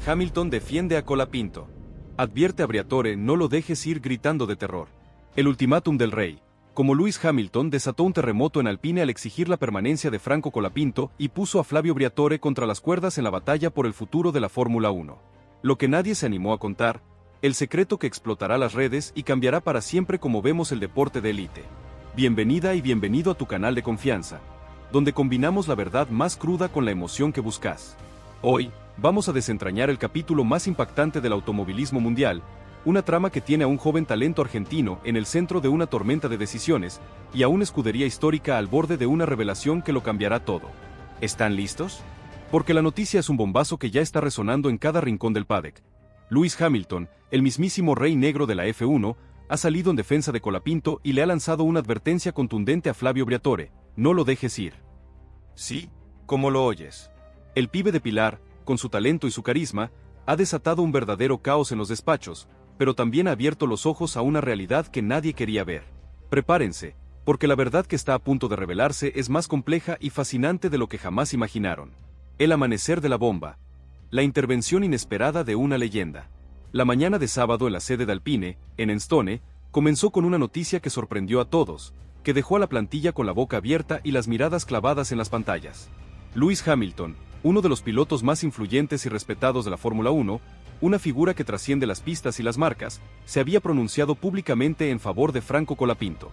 Hamilton defiende a Colapinto. Advierte a Briatore: no lo dejes ir, gritando de terror. El ultimátum del rey. Como Lewis Hamilton desató un terremoto en Alpine al exigir la permanencia de Franco Colapinto y puso a Flavio Briatore contra las cuerdas en la batalla por el futuro de la Fórmula 1. Lo que nadie se animó a contar, el secreto que explotará las redes y cambiará para siempre como vemos el deporte de élite. Bienvenida y bienvenido a tu canal de confianza, donde combinamos la verdad más cruda con la emoción que buscas. Hoy, vamos a desentrañar el capítulo más impactante del automovilismo mundial, una trama que tiene a un joven talento argentino en el centro de una tormenta de decisiones y a una escudería histórica al borde de una revelación que lo cambiará todo. ¿Están listos? Porque la noticia es un bombazo que ya está resonando en cada rincón del paddock. Lewis Hamilton, el mismísimo rey negro de la F1, ha salido en defensa de Colapinto y le ha lanzado una advertencia contundente a Flavio Briatore: no lo dejes ir. Sí, como lo oyes. El pibe de Pilar, con su talento y su carisma, ha desatado un verdadero caos en los despachos, pero también ha abierto los ojos a una realidad que nadie quería ver. Prepárense, porque la verdad que está a punto de revelarse es más compleja y fascinante de lo que jamás imaginaron. El amanecer de la bomba. La intervención inesperada de una leyenda. La mañana de sábado en la sede de Alpine, en Enstone, comenzó con una noticia que sorprendió a todos, que dejó a la plantilla con la boca abierta y las miradas clavadas en las pantallas. Lewis Hamilton, uno de los pilotos más influyentes y respetados de la Fórmula 1, una figura que trasciende las pistas y las marcas, se había pronunciado públicamente en favor de Franco Colapinto.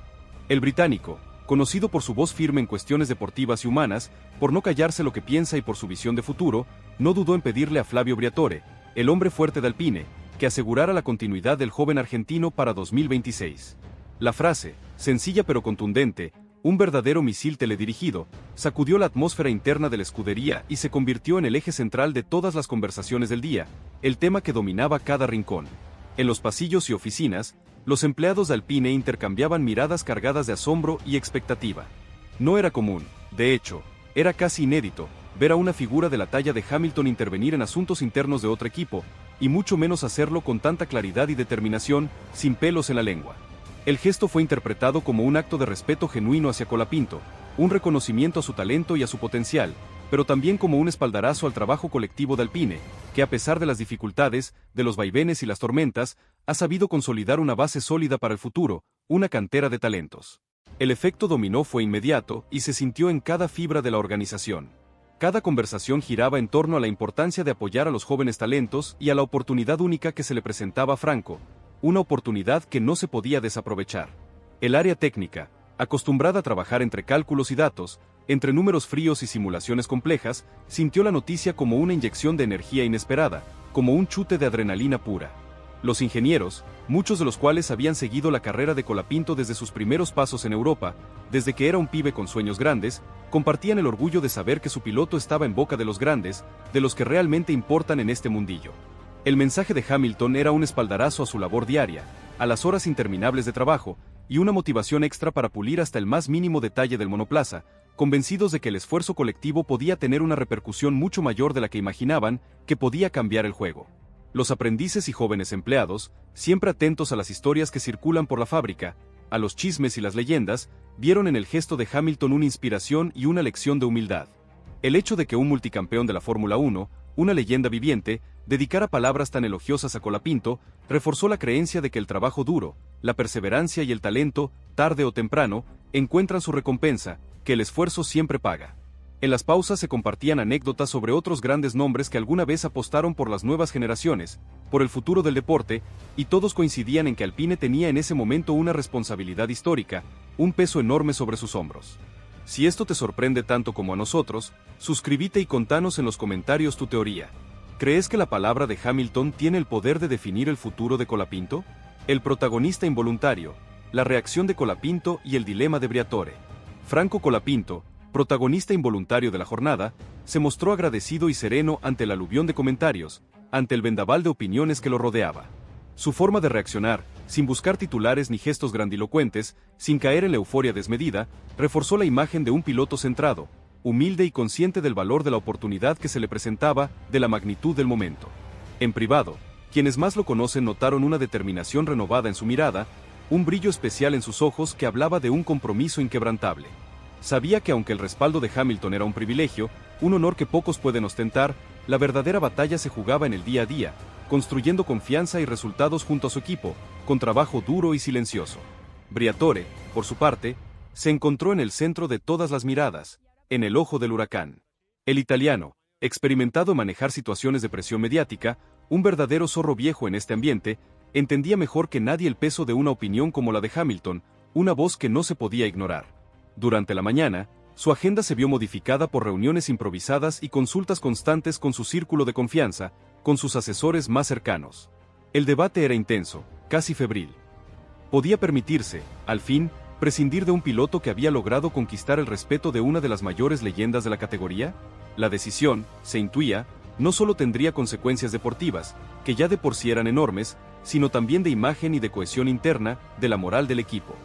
El británico, conocido por su voz firme en cuestiones deportivas y humanas, por no callarse lo que piensa y por su visión de futuro, no dudó en pedirle a Flavio Briatore, el hombre fuerte de Alpine, que asegurara la continuidad del joven argentino para 2026. La frase, sencilla pero contundente, un verdadero misil teledirigido, sacudió la atmósfera interna de la escudería y se convirtió en el eje central de todas las conversaciones del día, el tema que dominaba cada rincón. En los pasillos y oficinas, los empleados de Alpine intercambiaban miradas cargadas de asombro y expectativa. No era común, de hecho, era casi inédito, ver a una figura de la talla de Hamilton intervenir en asuntos internos de otro equipo, y mucho menos hacerlo con tanta claridad y determinación, sin pelos en la lengua. El gesto fue interpretado como un acto de respeto genuino hacia Colapinto, un reconocimiento a su talento y a su potencial, pero también como un espaldarazo al trabajo colectivo de Alpine, que a pesar de las dificultades, de los vaivenes y las tormentas, ha sabido consolidar una base sólida para el futuro, una cantera de talentos. El efecto dominó fue inmediato y se sintió en cada fibra de la organización. Cada conversación giraba en torno a la importancia de apoyar a los jóvenes talentos y a la oportunidad única que se le presentaba a Franco, una oportunidad que no se podía desaprovechar. El área técnica, acostumbrada a trabajar entre cálculos y datos, entre números fríos y simulaciones complejas, sintió la noticia como una inyección de energía inesperada, como un chute de adrenalina pura. Los ingenieros, muchos de los cuales habían seguido la carrera de Colapinto desde sus primeros pasos en Europa, desde que era un pibe con sueños grandes, compartían el orgullo de saber que su piloto estaba en boca de los grandes, de los que realmente importan en este mundillo. El mensaje de Hamilton era un espaldarazo a su labor diaria, a las horas interminables de trabajo, y una motivación extra para pulir hasta el más mínimo detalle del monoplaza, convencidos de que el esfuerzo colectivo podía tener una repercusión mucho mayor de la que imaginaban, que podía cambiar el juego. Los aprendices y jóvenes empleados, siempre atentos a las historias que circulan por la fábrica, a los chismes y las leyendas, vieron en el gesto de Hamilton una inspiración y una lección de humildad. El hecho de que un multicampeón de la Fórmula 1, una leyenda viviente, dedicara palabras tan elogiosas a Colapinto, reforzó la creencia de que el trabajo duro, la perseverancia y el talento, tarde o temprano, encuentran su recompensa, que el esfuerzo siempre paga. En las pausas se compartían anécdotas sobre otros grandes nombres que alguna vez apostaron por las nuevas generaciones, por el futuro del deporte, y todos coincidían en que Alpine tenía en ese momento una responsabilidad histórica, un peso enorme sobre sus hombros. Si esto te sorprende tanto como a nosotros, suscríbete y contanos en los comentarios tu teoría. ¿Crees que la palabra de Hamilton tiene el poder de definir el futuro de Colapinto? El protagonista involuntario, la reacción de Colapinto y el dilema de Briatore. Franco Colapinto, protagonista involuntario de la jornada, se mostró agradecido y sereno ante el aluvión de comentarios, ante el vendaval de opiniones que lo rodeaba. Su forma de reaccionar, sin buscar titulares ni gestos grandilocuentes, sin caer en la euforia desmedida, reforzó la imagen de un piloto centrado, humilde y consciente del valor de la oportunidad que se le presentaba, de la magnitud del momento. En privado, quienes más lo conocen notaron una determinación renovada en su mirada, un brillo especial en sus ojos que hablaba de un compromiso inquebrantable. Sabía que aunque el respaldo de Hamilton era un privilegio, un honor que pocos pueden ostentar, la verdadera batalla se jugaba en el día a día, construyendo confianza y resultados junto a su equipo, con trabajo duro y silencioso. Briatore, por su parte, se encontró en el centro de todas las miradas, en el ojo del huracán. El italiano, experimentado en manejar situaciones de presión mediática, un verdadero zorro viejo en este ambiente, entendía mejor que nadie el peso de una opinión como la de Hamilton, una voz que no se podía ignorar. Durante la mañana, su agenda se vio modificada por reuniones improvisadas y consultas constantes con su círculo de confianza, con sus asesores más cercanos. El debate era intenso, casi febril. ¿Podía permitirse, al fin, prescindir de un piloto que había logrado conquistar el respeto de una de las mayores leyendas de la categoría? La decisión, se intuía, no solo tendría consecuencias deportivas, que ya de por sí eran enormes, sino también de imagen y de cohesión interna, de la moral del equipo.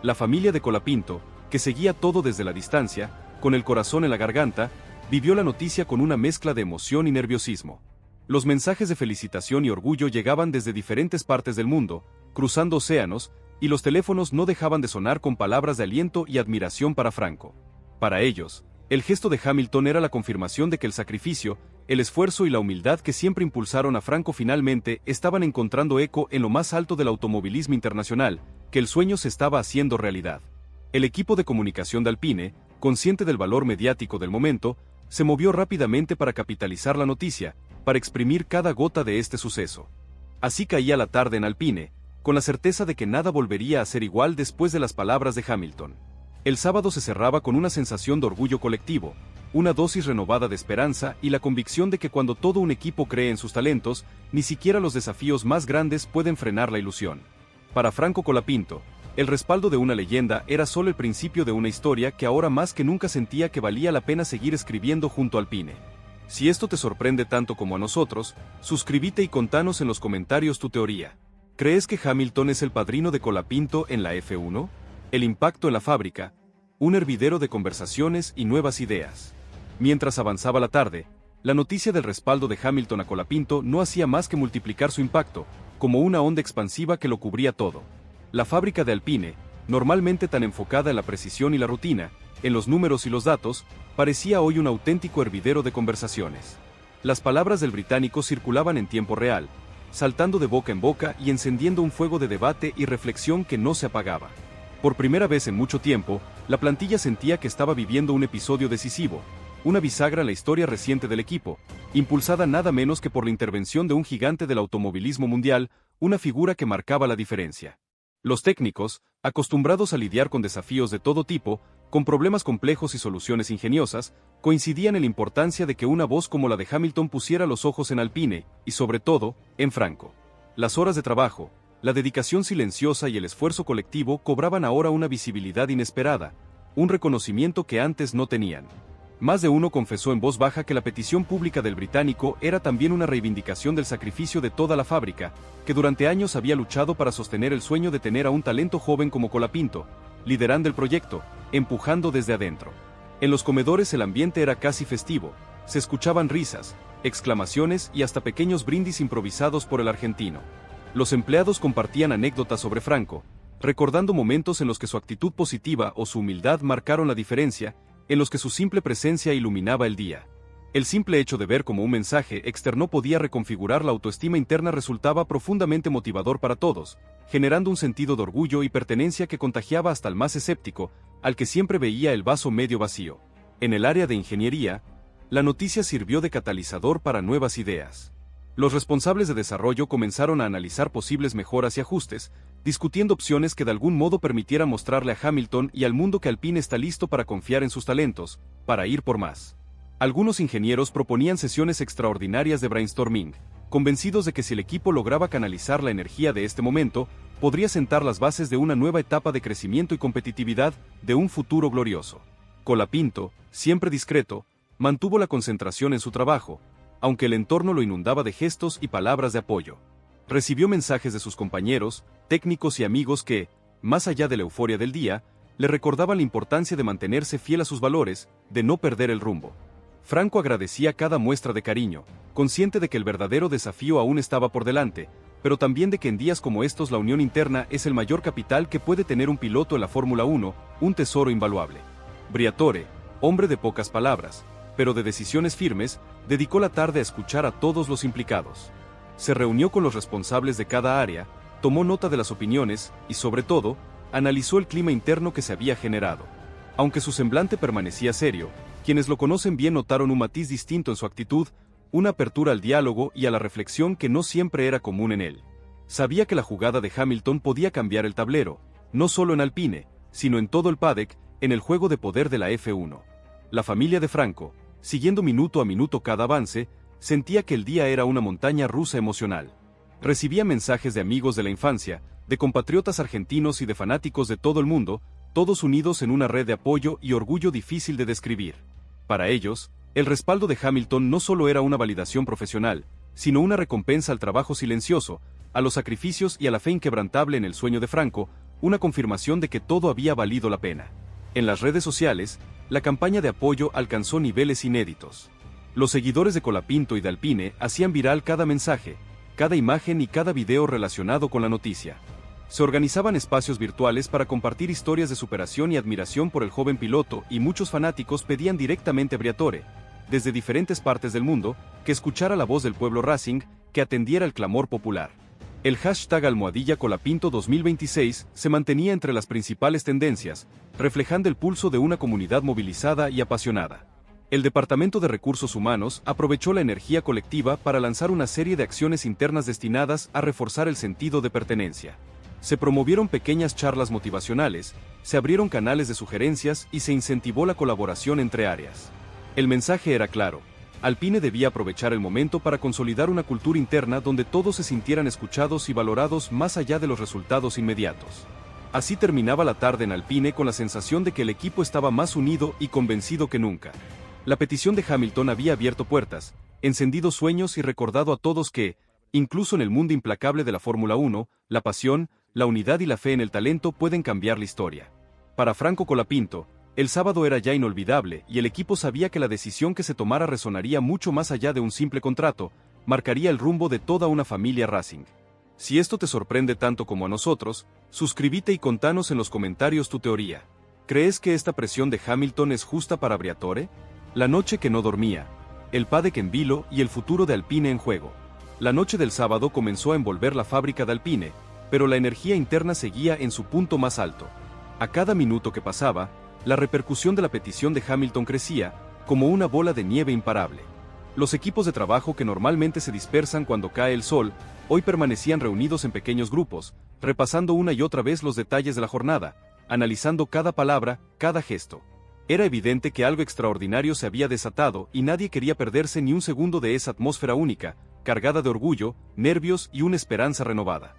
La familia de Colapinto, que seguía todo desde la distancia, con el corazón en la garganta, vivió la noticia con una mezcla de emoción y nerviosismo. Los mensajes de felicitación y orgullo llegaban desde diferentes partes del mundo, cruzando océanos, y los teléfonos no dejaban de sonar con palabras de aliento y admiración para Franco. Para ellos, el gesto de Hamilton era la confirmación de que el sacrificio, el esfuerzo y la humildad que siempre impulsaron a Franco finalmente estaban encontrando eco en lo más alto del automovilismo internacional, que el sueño se estaba haciendo realidad. El equipo de comunicación de Alpine, consciente del valor mediático del momento, se movió rápidamente para capitalizar la noticia, para exprimir cada gota de este suceso. Así caía la tarde en Alpine, con la certeza de que nada volvería a ser igual después de las palabras de Hamilton. El sábado se cerraba con una sensación de orgullo colectivo, una dosis renovada de esperanza y la convicción de que cuando todo un equipo cree en sus talentos, ni siquiera los desafíos más grandes pueden frenar la ilusión. Para Franco Colapinto, el respaldo de una leyenda era solo el principio de una historia que ahora más que nunca sentía que valía la pena seguir escribiendo junto a Alpine. Si esto te sorprende tanto como a nosotros, suscríbete y contanos en los comentarios tu teoría. ¿Crees que Hamilton es el padrino de Colapinto en la F1? El impacto en la fábrica, un hervidero de conversaciones y nuevas ideas. Mientras avanzaba la tarde, la noticia del respaldo de Hamilton a Colapinto no hacía más que multiplicar su impacto, como una onda expansiva que lo cubría todo. La fábrica de Alpine, normalmente tan enfocada en la precisión y la rutina, en los números y los datos, parecía hoy un auténtico hervidero de conversaciones. Las palabras del británico circulaban en tiempo real, saltando de boca en boca y encendiendo un fuego de debate y reflexión que no se apagaba. Por primera vez en mucho tiempo, la plantilla sentía que estaba viviendo un episodio decisivo, una bisagra en la historia reciente del equipo, impulsada nada menos que por la intervención de un gigante del automovilismo mundial, una figura que marcaba la diferencia. Los técnicos, acostumbrados a lidiar con desafíos de todo tipo, con problemas complejos y soluciones ingeniosas, coincidían en la importancia de que una voz como la de Hamilton pusiera los ojos en Alpine, y sobre todo, en Franco. Las horas de trabajo, la dedicación silenciosa y el esfuerzo colectivo cobraban ahora una visibilidad inesperada, un reconocimiento que antes no tenían. Más de uno confesó en voz baja que la petición pública del británico era también una reivindicación del sacrificio de toda la fábrica, que durante años había luchado para sostener el sueño de tener a un talento joven como Colapinto, liderando el proyecto, empujando desde adentro. En los comedores el ambiente era casi festivo, se escuchaban risas, exclamaciones y hasta pequeños brindis improvisados por el argentino. Los empleados compartían anécdotas sobre Franco, recordando momentos en los que su actitud positiva o su humildad marcaron la diferencia, en los que su simple presencia iluminaba el día. El simple hecho de ver cómo un mensaje externo podía reconfigurar la autoestima interna resultaba profundamente motivador para todos, generando un sentido de orgullo y pertenencia que contagiaba hasta el más escéptico, al que siempre veía el vaso medio vacío. En el área de ingeniería, la noticia sirvió de catalizador para nuevas ideas. Los responsables de desarrollo comenzaron a analizar posibles mejoras y ajustes, discutiendo opciones que de algún modo permitieran mostrarle a Hamilton y al mundo que Alpine está listo para confiar en sus talentos, para ir por más. Algunos ingenieros proponían sesiones extraordinarias de brainstorming, convencidos de que si el equipo lograba canalizar la energía de este momento, podría sentar las bases de una nueva etapa de crecimiento y competitividad, de un futuro glorioso. Colapinto, siempre discreto, mantuvo la concentración en su trabajo, aunque el entorno lo inundaba de gestos y palabras de apoyo. Recibió mensajes de sus compañeros, técnicos y amigos que, más allá de la euforia del día, le recordaban la importancia de mantenerse fiel a sus valores, de no perder el rumbo. Franco agradecía cada muestra de cariño, consciente de que el verdadero desafío aún estaba por delante, pero también de que en días como estos la unión interna es el mayor capital que puede tener un piloto en la Fórmula 1, un tesoro invaluable. Briatore, hombre de pocas palabras, pero de decisiones firmes, dedicó la tarde a escuchar a todos los implicados. Se reunió con los responsables de cada área, tomó nota de las opiniones y, sobre todo, analizó el clima interno que se había generado. Aunque su semblante permanecía serio, quienes lo conocen bien notaron un matiz distinto en su actitud, una apertura al diálogo y a la reflexión que no siempre era común en él. Sabía que la jugada de Hamilton podía cambiar el tablero, no solo en Alpine, sino en todo el paddock, en el juego de poder de la F1. La familia de Franco, siguiendo minuto a minuto cada avance, sentía que el día era una montaña rusa emocional. Recibía mensajes de amigos de la infancia, de compatriotas argentinos y de fanáticos de todo el mundo, todos unidos en una red de apoyo y orgullo difícil de describir. Para ellos, el respaldo de Hamilton no solo era una validación profesional, sino una recompensa al trabajo silencioso, a los sacrificios y a la fe inquebrantable en el sueño de Franco, una confirmación de que todo había valido la pena. En las redes sociales, la campaña de apoyo alcanzó niveles inéditos. Los seguidores de Colapinto y de Alpine hacían viral cada mensaje, cada imagen y cada video relacionado con la noticia. Se organizaban espacios virtuales para compartir historias de superación y admiración por el joven piloto y muchos fanáticos pedían directamente a Briatore, desde diferentes partes del mundo, que escuchara la voz del pueblo Racing, que atendiera el clamor popular. El hashtag #Colapinto 2026 se mantenía entre las principales tendencias, reflejando el pulso de una comunidad movilizada y apasionada. El Departamento de Recursos Humanos aprovechó la energía colectiva para lanzar una serie de acciones internas destinadas a reforzar el sentido de pertenencia. Se promovieron pequeñas charlas motivacionales, se abrieron canales de sugerencias y se incentivó la colaboración entre áreas. El mensaje era claro: Alpine debía aprovechar el momento para consolidar una cultura interna donde todos se sintieran escuchados y valorados más allá de los resultados inmediatos. Así terminaba la tarde en Alpine con la sensación de que el equipo estaba más unido y convencido que nunca. La petición de Hamilton había abierto puertas, encendido sueños y recordado a todos que, incluso en el mundo implacable de la Fórmula 1, la pasión, la unidad y la fe en el talento pueden cambiar la historia. Para Franco Colapinto, el sábado era ya inolvidable y el equipo sabía que la decisión que se tomara resonaría mucho más allá de un simple contrato, marcaría el rumbo de toda una familia Racing. Si esto te sorprende tanto como a nosotros, suscríbete y contanos en los comentarios tu teoría. ¿Crees que esta presión de Hamilton es justa para Briatore? La noche que no dormía, el paddock en vilo y el futuro de Alpine en juego. La noche del sábado comenzó a envolver la fábrica de Alpine, pero la energía interna seguía en su punto más alto. A cada minuto que pasaba, la repercusión de la petición de Hamilton crecía, como una bola de nieve imparable. Los equipos de trabajo que normalmente se dispersan cuando cae el sol, hoy permanecían reunidos en pequeños grupos, repasando una y otra vez los detalles de la jornada, analizando cada palabra, cada gesto. Era evidente que algo extraordinario se había desatado y nadie quería perderse ni un segundo de esa atmósfera única, cargada de orgullo, nervios y una esperanza renovada.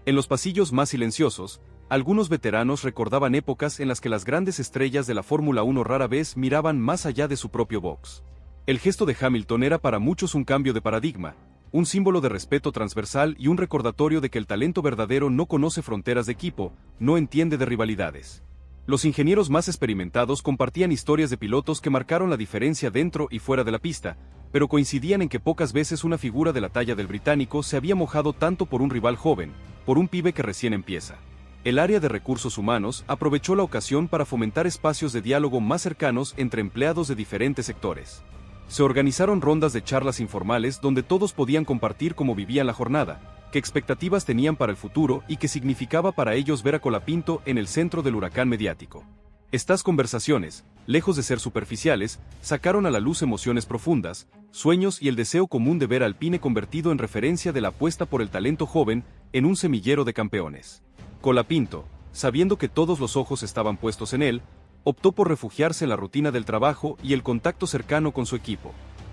En los pasillos más silenciosos, algunos veteranos recordaban épocas en las que las grandes estrellas de la Fórmula 1 rara vez miraban más allá de su propio box. El gesto de Hamilton era para muchos un cambio de paradigma, un símbolo de respeto transversal y un recordatorio de que el talento verdadero no conoce fronteras de equipo, no entiende de rivalidades. Los ingenieros más experimentados compartían historias de pilotos que marcaron la diferencia dentro y fuera de la pista, pero coincidían en que pocas veces una figura de la talla del británico se había mojado tanto por un rival joven, por un pibe que recién empieza. El área de recursos humanos aprovechó la ocasión para fomentar espacios de diálogo más cercanos entre empleados de diferentes sectores. Se organizaron rondas de charlas informales donde todos podían compartir cómo vivían la jornada, qué expectativas tenían para el futuro y qué significaba para ellos ver a Colapinto en el centro del huracán mediático. Estas conversaciones, lejos de ser superficiales, sacaron a la luz emociones profundas, sueños y el deseo común de ver a Alpine convertido en referencia de la apuesta por el talento joven en un semillero de campeones. Colapinto, sabiendo que todos los ojos estaban puestos en él, optó por refugiarse en la rutina del trabajo y el contacto cercano con su equipo.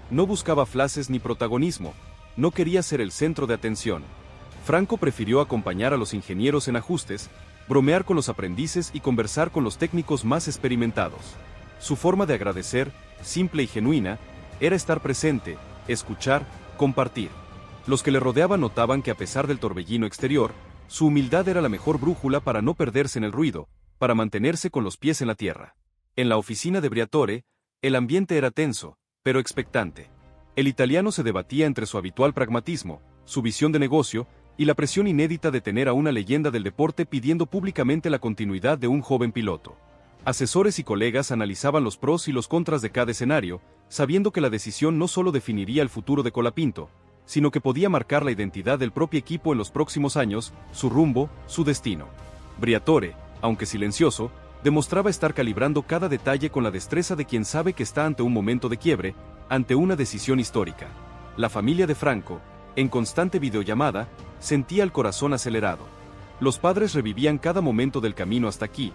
No buscaba flashes ni protagonismo, no quería ser el centro de atención. Franco prefirió acompañar a los ingenieros en ajustes, bromear con los aprendices y conversar con los técnicos más experimentados. Su forma de agradecer, simple y genuina, era estar presente, escuchar, compartir. Los que le rodeaban notaban que a pesar del torbellino exterior, su humildad era la mejor brújula para no perderse en el ruido, para mantenerse con los pies en la tierra. En la oficina de Briatore, el ambiente era tenso, pero expectante. El italiano se debatía entre su habitual pragmatismo, su visión de negocio, y la presión inédita de tener a una leyenda del deporte pidiendo públicamente la continuidad de un joven piloto. Asesores y colegas analizaban los pros y los contras de cada escenario, sabiendo que la decisión no solo definiría el futuro de Colapinto, sino que podía marcar la identidad del propio equipo en los próximos años, su rumbo, su destino. Briatore, aunque silencioso, demostraba estar calibrando cada detalle con la destreza de quien sabe que está ante un momento de quiebre, ante una decisión histórica. La familia de Franco, en constante videollamada, sentía el corazón acelerado. Los padres revivían cada momento del camino hasta aquí,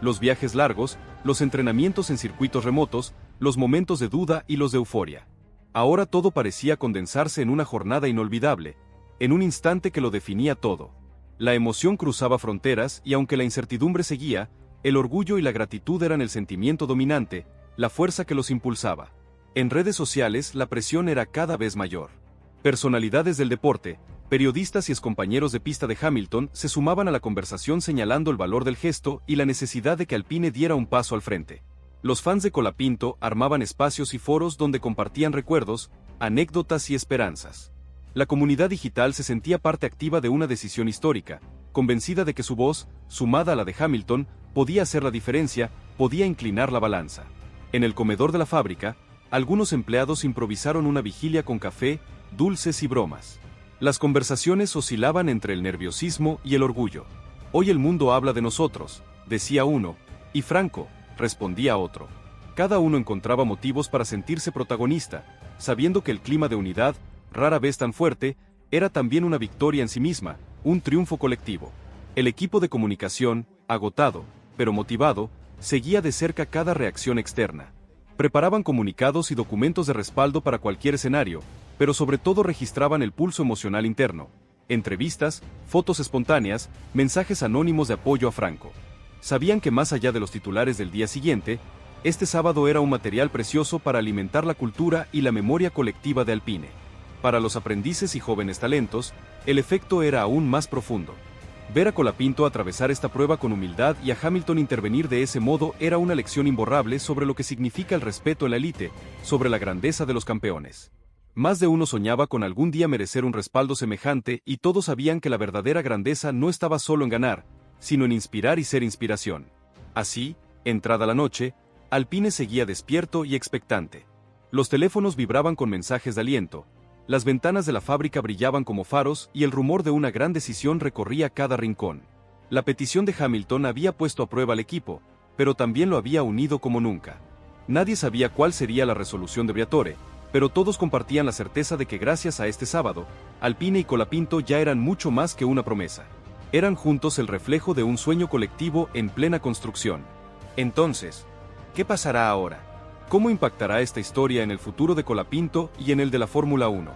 los viajes largos, los entrenamientos en circuitos remotos, los momentos de duda y los de euforia. Ahora todo parecía condensarse en una jornada inolvidable, en un instante que lo definía todo. La emoción cruzaba fronteras y aunque la incertidumbre seguía, el orgullo y la gratitud eran el sentimiento dominante, la fuerza que los impulsaba. En redes sociales la presión era cada vez mayor. Personalidades del deporte, periodistas y excompañeros de pista de Hamilton se sumaban a la conversación señalando el valor del gesto y la necesidad de que Alpine diera un paso al frente. Los fans de Colapinto armaban espacios y foros donde compartían recuerdos, anécdotas y esperanzas. La comunidad digital se sentía parte activa de una decisión histórica, convencida de que su voz, sumada a la de Hamilton, podía hacer la diferencia, podía inclinar la balanza. En el comedor de la fábrica, algunos empleados improvisaron una vigilia con café, dulces y bromas. Las conversaciones oscilaban entre el nerviosismo y el orgullo. Hoy el mundo habla de nosotros, decía uno, y Franco, respondía otro. Cada uno encontraba motivos para sentirse protagonista, sabiendo que el clima de unidad, rara vez tan fuerte, era también una victoria en sí misma, un triunfo colectivo. El equipo de comunicación, agotado, pero motivado, seguía de cerca cada reacción externa. Preparaban comunicados y documentos de respaldo para cualquier escenario, pero sobre todo registraban el pulso emocional interno. Entrevistas, fotos espontáneas, mensajes anónimos de apoyo a Franco. Sabían que más allá de los titulares del día siguiente, este sábado era un material precioso para alimentar la cultura y la memoria colectiva de Alpine. Para los aprendices y jóvenes talentos, el efecto era aún más profundo. Ver a Colapinto atravesar esta prueba con humildad y a Hamilton intervenir de ese modo era una lección imborrable sobre lo que significa el respeto en la élite, sobre la grandeza de los campeones. Más de uno soñaba con algún día merecer un respaldo semejante y todos sabían que la verdadera grandeza no estaba solo en ganar, sino en inspirar y ser inspiración. Así, entrada la noche, Alpine seguía despierto y expectante. Los teléfonos vibraban con mensajes de aliento, las ventanas de la fábrica brillaban como faros y el rumor de una gran decisión recorría cada rincón. La petición de Hamilton había puesto a prueba al equipo, pero también lo había unido como nunca. Nadie sabía cuál sería la resolución de Briatore, pero todos compartían la certeza de que gracias a este sábado, Alpine y Colapinto ya eran mucho más que una promesa. Eran juntos el reflejo de un sueño colectivo en plena construcción. Entonces, ¿qué pasará ahora? ¿Cómo impactará esta historia en el futuro de Colapinto y en el de la Fórmula 1?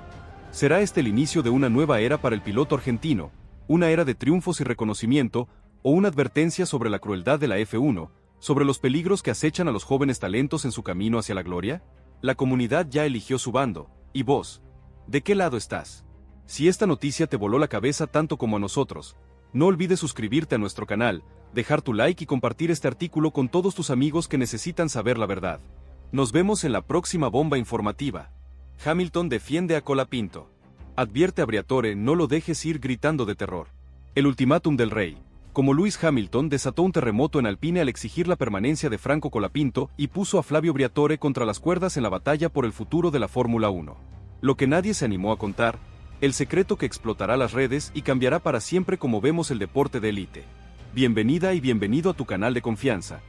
¿Será este el inicio de una nueva era para el piloto argentino, una era de triunfos y reconocimiento, o una advertencia sobre la crueldad de la F1, sobre los peligros que acechan a los jóvenes talentos en su camino hacia la gloria? La comunidad ya eligió su bando, ¿y vos? ¿De qué lado estás? Si esta noticia te voló la cabeza tanto como a nosotros, no olvides suscribirte a nuestro canal, dejar tu like y compartir este artículo con todos tus amigos que necesitan saber la verdad. Nos vemos en la próxima bomba informativa. Hamilton defiende a Colapinto. Advierte a Briatore, no lo dejes ir gritando de terror. El ultimátum del rey. Como Lewis Hamilton desató un terremoto en Alpine al exigir la permanencia de Franco Colapinto y puso a Flavio Briatore contra las cuerdas en la batalla por el futuro de la Fórmula 1. Lo que nadie se animó a contar, el secreto que explotará las redes y cambiará para siempre como vemos el deporte de élite. Bienvenida y bienvenido a tu canal de confianza,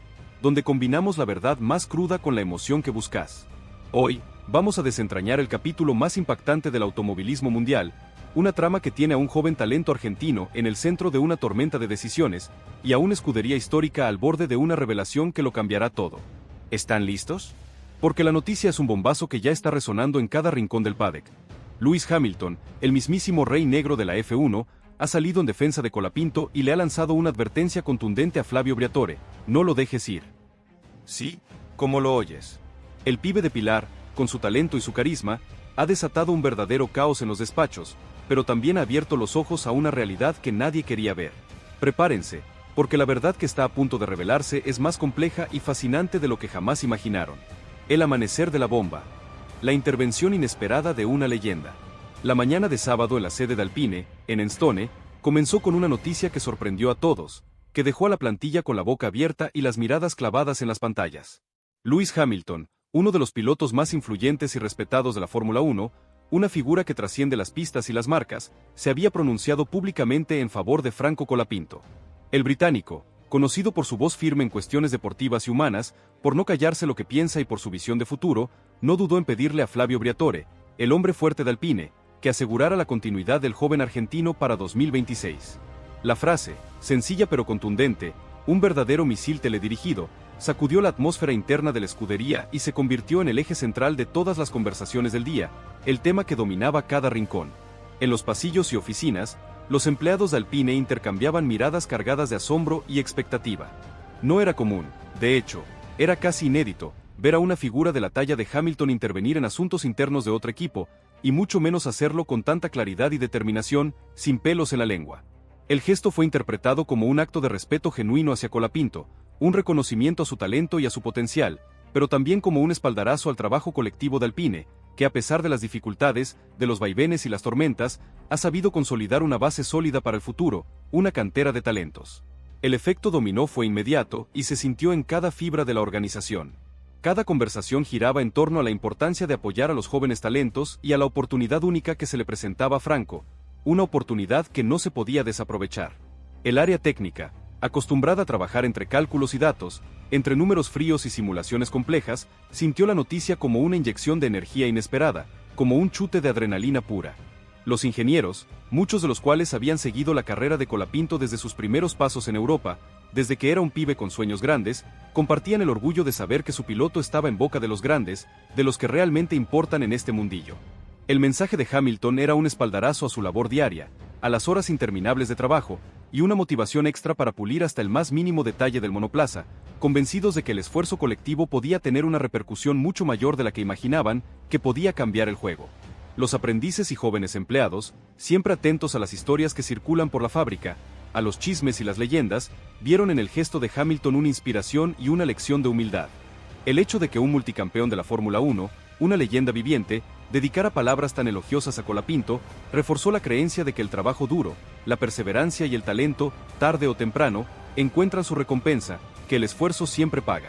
donde combinamos la verdad más cruda con la emoción que buscas. Hoy, vamos a desentrañar el capítulo más impactante del automovilismo mundial, una trama que tiene a un joven talento argentino en el centro de una tormenta de decisiones, y a una escudería histórica al borde de una revelación que lo cambiará todo. ¿Están listos? Porque la noticia es un bombazo que ya está resonando en cada rincón del paddock. Lewis Hamilton, el mismísimo rey negro de la F1, ha salido en defensa de Colapinto y le ha lanzado una advertencia contundente a Flavio Briatore: no lo dejes ir. Sí, como lo oyes. El pibe de Pilar, con su talento y su carisma, ha desatado un verdadero caos en los despachos, pero también ha abierto los ojos a una realidad que nadie quería ver. Prepárense, porque la verdad que está a punto de revelarse es más compleja y fascinante de lo que jamás imaginaron. El amanecer de la bomba. La intervención inesperada de una leyenda. La mañana de sábado en la sede de Alpine, en Enstone, comenzó con una noticia que sorprendió a todos, que dejó a la plantilla con la boca abierta y las miradas clavadas en las pantallas. Lewis Hamilton, uno de los pilotos más influyentes y respetados de la Fórmula 1, una figura que trasciende las pistas y las marcas, se había pronunciado públicamente en favor de Franco Colapinto. El británico, conocido por su voz firme en cuestiones deportivas y humanas, por no callarse lo que piensa y por su visión de futuro, no dudó en pedirle a Flavio Briatore, el hombre fuerte de Alpine, que asegurara la continuidad del joven argentino para 2026. La frase, sencilla pero contundente, un verdadero misil teledirigido, sacudió la atmósfera interna de la escudería y se convirtió en el eje central de todas las conversaciones del día, el tema que dominaba cada rincón. En los pasillos y oficinas, los empleados de Alpine intercambiaban miradas cargadas de asombro y expectativa. No era común, de hecho, era casi inédito, ver a una figura de la talla de Hamilton intervenir en asuntos internos de otro equipo, y mucho menos hacerlo con tanta claridad y determinación, sin pelos en la lengua. El gesto fue interpretado como un acto de respeto genuino hacia Colapinto, un reconocimiento a su talento y a su potencial, pero también como un espaldarazo al trabajo colectivo de Alpine, que a pesar de las dificultades, de los vaivenes y las tormentas, ha sabido consolidar una base sólida para el futuro, una cantera de talentos. El efecto dominó fue inmediato y se sintió en cada fibra de la organización. Cada conversación giraba en torno a la importancia de apoyar a los jóvenes talentos y a la oportunidad única que se le presentaba a Franco, una oportunidad que no se podía desaprovechar. El área técnica, acostumbrada a trabajar entre cálculos y datos, entre números fríos y simulaciones complejas, sintió la noticia como una inyección de energía inesperada, como un chute de adrenalina pura. Los ingenieros, muchos de los cuales habían seguido la carrera de Colapinto desde sus primeros pasos en Europa, desde que era un pibe con sueños grandes, compartían el orgullo de saber que su piloto estaba en boca de los grandes, de los que realmente importan en este mundillo. El mensaje de Hamilton era un espaldarazo a su labor diaria, a las horas interminables de trabajo, y una motivación extra para pulir hasta el más mínimo detalle del monoplaza, convencidos de que el esfuerzo colectivo podía tener una repercusión mucho mayor de la que imaginaban, que podía cambiar el juego. Los aprendices y jóvenes empleados, siempre atentos a las historias que circulan por la fábrica, a los chismes y las leyendas, vieron en el gesto de Hamilton una inspiración y una lección de humildad. El hecho de que un multicampeón de la Fórmula 1, una leyenda viviente, dedicara palabras tan elogiosas a Colapinto, reforzó la creencia de que el trabajo duro, la perseverancia y el talento, tarde o temprano, encuentran su recompensa, que el esfuerzo siempre paga.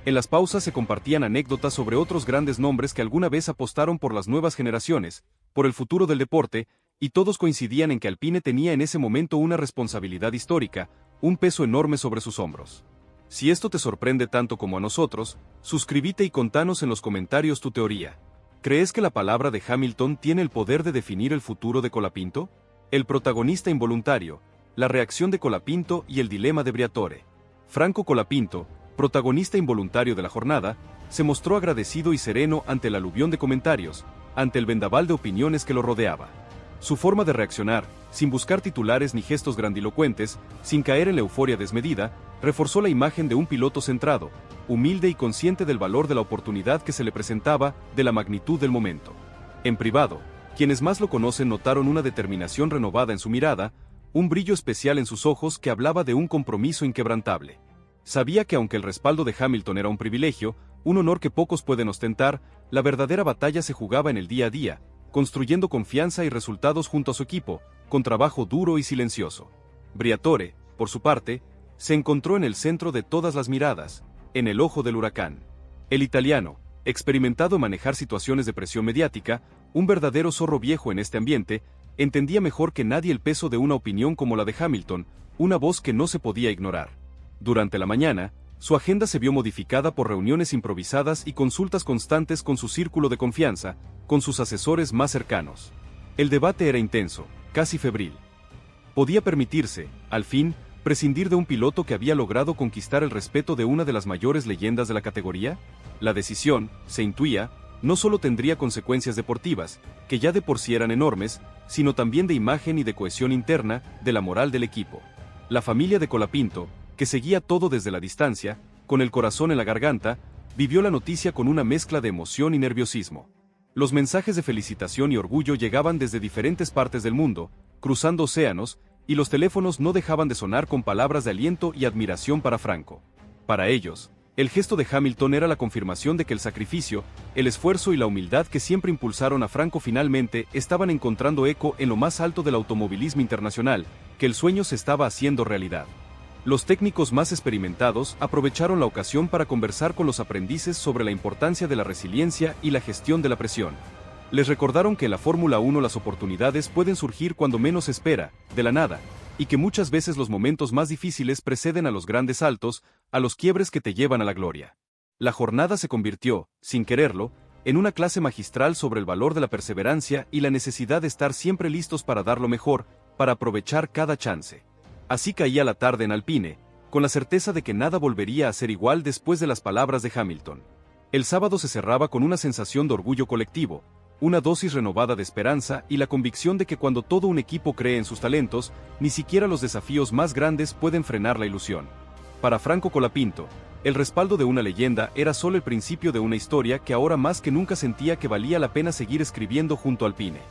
En las pausas se compartían anécdotas sobre otros grandes nombres que alguna vez apostaron por las nuevas generaciones, por el futuro del deporte, y todos coincidían en que Alpine tenía en ese momento una responsabilidad histórica, un peso enorme sobre sus hombros. Si esto te sorprende tanto como a nosotros, suscríbete y contanos en los comentarios tu teoría. ¿Crees que la palabra de Hamilton tiene el poder de definir el futuro de Colapinto? El protagonista involuntario, la reacción de Colapinto y el dilema de Briatore. Franco Colapinto, protagonista involuntario de la jornada, se mostró agradecido y sereno ante el aluvión de comentarios, ante el vendaval de opiniones que lo rodeaba. Su forma de reaccionar, sin buscar titulares ni gestos grandilocuentes, sin caer en la euforia desmedida, reforzó la imagen de un piloto centrado, humilde y consciente del valor de la oportunidad que se le presentaba, de la magnitud del momento. En privado, quienes más lo conocen notaron una determinación renovada en su mirada, un brillo especial en sus ojos que hablaba de un compromiso inquebrantable. Sabía que aunque el respaldo de Hamilton era un privilegio, un honor que pocos pueden ostentar, la verdadera batalla se jugaba en el día a día, construyendo confianza y resultados junto a su equipo, con trabajo duro y silencioso. Briatore, por su parte, se encontró en el centro de todas las miradas, en el ojo del huracán. El italiano, experimentado en manejar situaciones de presión mediática, un verdadero zorro viejo en este ambiente, entendía mejor que nadie el peso de una opinión como la de Hamilton, una voz que no se podía ignorar. Durante la mañana, su agenda se vio modificada por reuniones improvisadas y consultas constantes con su círculo de confianza, con sus asesores más cercanos. El debate era intenso, casi febril. ¿Podía permitirse, al fin, prescindir de un piloto que había logrado conquistar el respeto de una de las mayores leyendas de la categoría? La decisión, se intuía, no solo tendría consecuencias deportivas, que ya de por sí eran enormes, sino también de imagen y de cohesión interna, de la moral del equipo. La familia de Colapinto, que seguía todo desde la distancia, con el corazón en la garganta, vivió la noticia con una mezcla de emoción y nerviosismo. Los mensajes de felicitación y orgullo llegaban desde diferentes partes del mundo, cruzando océanos, y los teléfonos no dejaban de sonar con palabras de aliento y admiración para Franco. Para ellos, el gesto de Hamilton era la confirmación de que el sacrificio, el esfuerzo y la humildad que siempre impulsaron a Franco finalmente estaban encontrando eco en lo más alto del automovilismo internacional, que el sueño se estaba haciendo realidad. Los técnicos más experimentados aprovecharon la ocasión para conversar con los aprendices sobre la importancia de la resiliencia y la gestión de la presión. Les recordaron que en la Fórmula 1 las oportunidades pueden surgir cuando menos se espera, de la nada, y que muchas veces los momentos más difíciles preceden a los grandes saltos, a los quiebres que te llevan a la gloria. La jornada se convirtió, sin quererlo, en una clase magistral sobre el valor de la perseverancia y la necesidad de estar siempre listos para dar lo mejor, para aprovechar cada chance. Así caía la tarde en Alpine, con la certeza de que nada volvería a ser igual después de las palabras de Hamilton. El sábado se cerraba con una sensación de orgullo colectivo, una dosis renovada de esperanza y la convicción de que cuando todo un equipo cree en sus talentos, ni siquiera los desafíos más grandes pueden frenar la ilusión. Para Franco Colapinto, el respaldo de una leyenda era solo el principio de una historia que ahora más que nunca sentía que valía la pena seguir escribiendo junto al Alpine.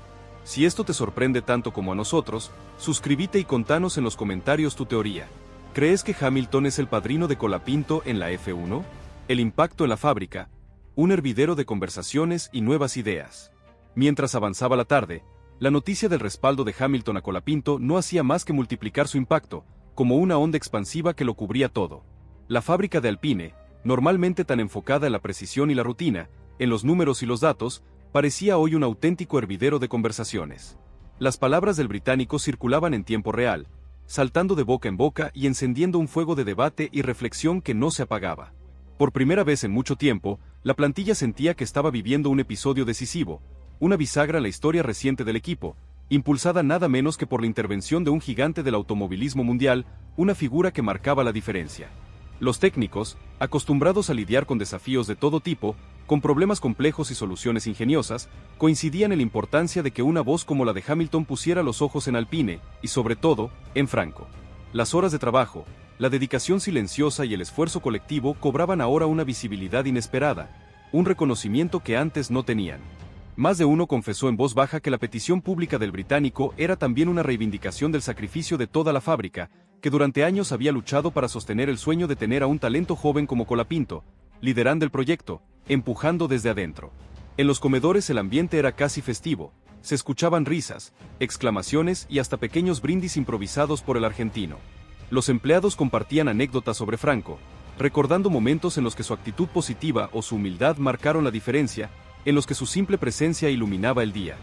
Si esto te sorprende tanto como a nosotros, suscríbete y contanos en los comentarios tu teoría. ¿Crees que Hamilton es el padrino de Colapinto en la F1? El impacto en la fábrica, un hervidero de conversaciones y nuevas ideas. Mientras avanzaba la tarde, la noticia del respaldo de Hamilton a Colapinto no hacía más que multiplicar su impacto, como una onda expansiva que lo cubría todo. La fábrica de Alpine, normalmente tan enfocada en la precisión y la rutina, en los números y los datos, parecía hoy un auténtico hervidero de conversaciones. Las palabras del británico circulaban en tiempo real, saltando de boca en boca y encendiendo un fuego de debate y reflexión que no se apagaba. Por primera vez en mucho tiempo, la plantilla sentía que estaba viviendo un episodio decisivo, una bisagra en la historia reciente del equipo, impulsada nada menos que por la intervención de un gigante del automovilismo mundial, una figura que marcaba la diferencia. Los técnicos, acostumbrados a lidiar con desafíos de todo tipo, con problemas complejos y soluciones ingeniosas, coincidían en la importancia de que una voz como la de Hamilton pusiera los ojos en Alpine, y sobre todo, en Franco. Las horas de trabajo, la dedicación silenciosa y el esfuerzo colectivo cobraban ahora una visibilidad inesperada, un reconocimiento que antes no tenían. Más de uno confesó en voz baja que la petición pública del británico era también una reivindicación del sacrificio de toda la fábrica, que durante años había luchado para sostener el sueño de tener a un talento joven como Colapinto, liderando el proyecto, empujando desde adentro. En los comedores el ambiente era casi festivo, se escuchaban risas, exclamaciones y hasta pequeños brindis improvisados por el argentino. Los empleados compartían anécdotas sobre Franco, recordando momentos en los que su actitud positiva o su humildad marcaron la diferencia, en los que su simple presencia iluminaba el día.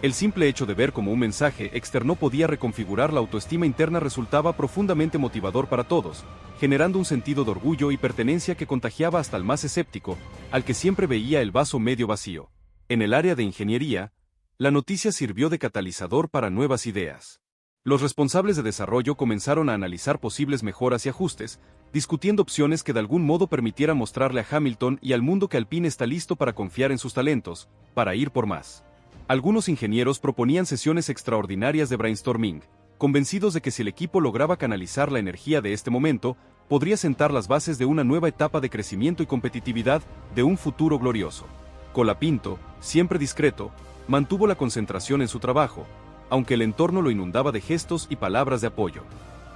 El simple hecho de ver cómo un mensaje externo podía reconfigurar la autoestima interna resultaba profundamente motivador para todos, generando un sentido de orgullo y pertenencia que contagiaba hasta el más escéptico, al que siempre veía el vaso medio vacío. En el área de ingeniería, la noticia sirvió de catalizador para nuevas ideas. Los responsables de desarrollo comenzaron a analizar posibles mejoras y ajustes, discutiendo opciones que de algún modo permitieran mostrarle a Hamilton y al mundo que Alpine está listo para confiar en sus talentos, para ir por más. Algunos ingenieros proponían sesiones extraordinarias de brainstorming, convencidos de que si el equipo lograba canalizar la energía de este momento, podría sentar las bases de una nueva etapa de crecimiento y competitividad, de un futuro glorioso. Colapinto, siempre discreto, mantuvo la concentración en su trabajo, aunque el entorno lo inundaba de gestos y palabras de apoyo.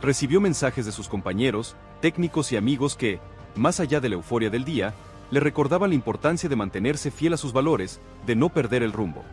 Recibió mensajes de sus compañeros, técnicos y amigos que, más allá de la euforia del día, le recordaban la importancia de mantenerse fiel a sus valores, de no perder el rumbo.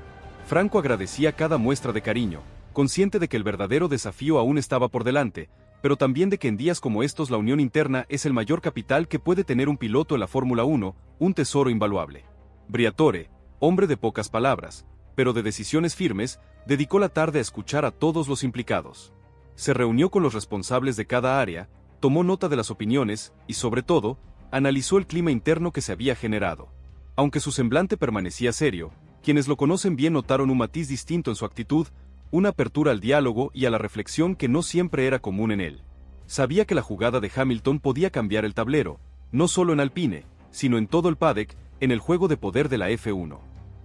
Franco agradecía cada muestra de cariño, consciente de que el verdadero desafío aún estaba por delante, pero también de que en días como estos la unión interna es el mayor capital que puede tener un piloto en la Fórmula 1, un tesoro invaluable. Briatore, hombre de pocas palabras, pero de decisiones firmes, dedicó la tarde a escuchar a todos los implicados. Se reunió con los responsables de cada área, tomó nota de las opiniones y, sobre todo, analizó el clima interno que se había generado. Aunque su semblante permanecía serio, quienes lo conocen bien notaron un matiz distinto en su actitud, una apertura al diálogo y a la reflexión que no siempre era común en él. Sabía que la jugada de Hamilton podía cambiar el tablero, no solo en Alpine, sino en todo el paddock, en el juego de poder de la F1.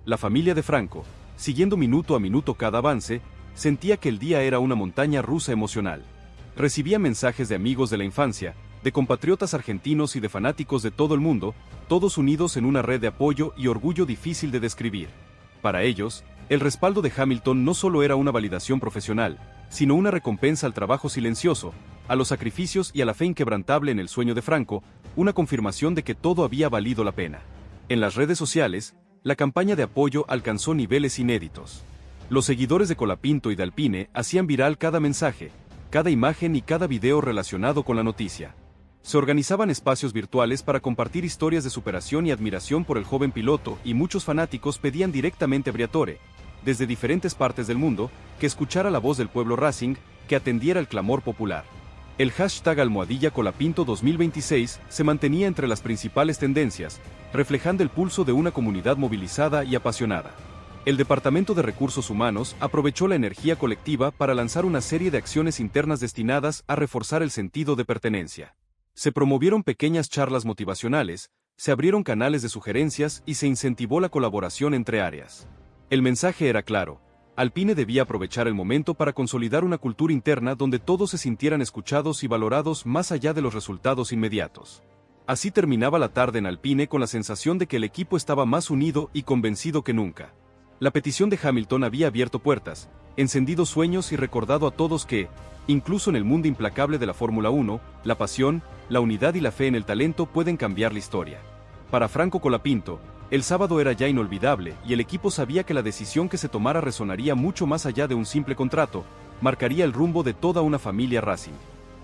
La familia de Franco, siguiendo minuto a minuto cada avance, sentía que el día era una montaña rusa emocional. Recibía mensajes de amigos de la infancia, de compatriotas argentinos y de fanáticos de todo el mundo, todos unidos en una red de apoyo y orgullo difícil de describir. Para ellos, el respaldo de Hamilton no solo era una validación profesional, sino una recompensa al trabajo silencioso, a los sacrificios y a la fe inquebrantable en el sueño de Franco, una confirmación de que todo había valido la pena. En las redes sociales, la campaña de apoyo alcanzó niveles inéditos. Los seguidores de Colapinto y de Alpine hacían viral cada mensaje, cada imagen y cada video relacionado con la noticia. Se organizaban espacios virtuales para compartir historias de superación y admiración por el joven piloto, y muchos fanáticos pedían directamente a Briatore, desde diferentes partes del mundo, que escuchara la voz del pueblo Racing, que atendiera el clamor popular. El hashtag #Colapinto 2026 se mantenía entre las principales tendencias, reflejando el pulso de una comunidad movilizada y apasionada. El Departamento de Recursos Humanos aprovechó la energía colectiva para lanzar una serie de acciones internas destinadas a reforzar el sentido de pertenencia. Se promovieron pequeñas charlas motivacionales, se abrieron canales de sugerencias y se incentivó la colaboración entre áreas. El mensaje era claro: Alpine debía aprovechar el momento para consolidar una cultura interna donde todos se sintieran escuchados y valorados más allá de los resultados inmediatos. Así terminaba la tarde en Alpine con la sensación de que el equipo estaba más unido y convencido que nunca. La petición de Hamilton había abierto puertas, encendido sueños y recordado a todos que, incluso en el mundo implacable de la Fórmula 1, la pasión, la unidad y la fe en el talento pueden cambiar la historia. Para Franco Colapinto, el sábado era ya inolvidable y el equipo sabía que la decisión que se tomara resonaría mucho más allá de un simple contrato, marcaría el rumbo de toda una familia Racing.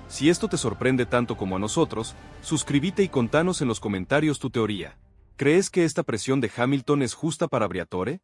Si esto te sorprende tanto como a nosotros, suscríbete y contanos en los comentarios tu teoría. ¿Crees que esta presión de Hamilton es justa para Briatore?